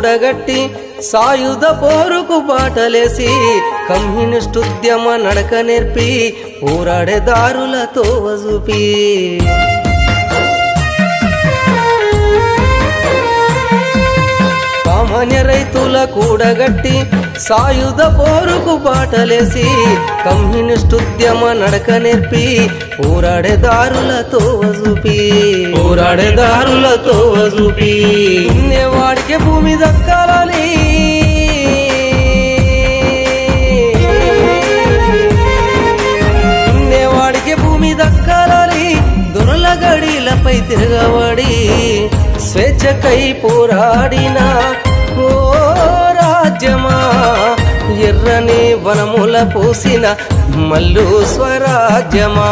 కూడగట్టి సాయుధ పోరుకు బాటలేసి కమ్యూనిస్టుద్యమ నడక నేర్పి పోరాడే దారులతో చూపి సామాన్య రైతుల కూడగట్టి సాయుధ పోరుకు బాటలేసి కమ్యూనిస్టుద్యమ నడక నేర్పి పోరాడే దారులతో చూపి వాడికే భూమి దక్కాలని వాడికే భూమి దక్కాలని దొరల గడిలపై తిరగబడి స్వేచ్ఛకై పోరాడిన ఓ రాజ్యమా ఎర్రని వనముల పూసిన మల్లు స్వరాజ్యమా।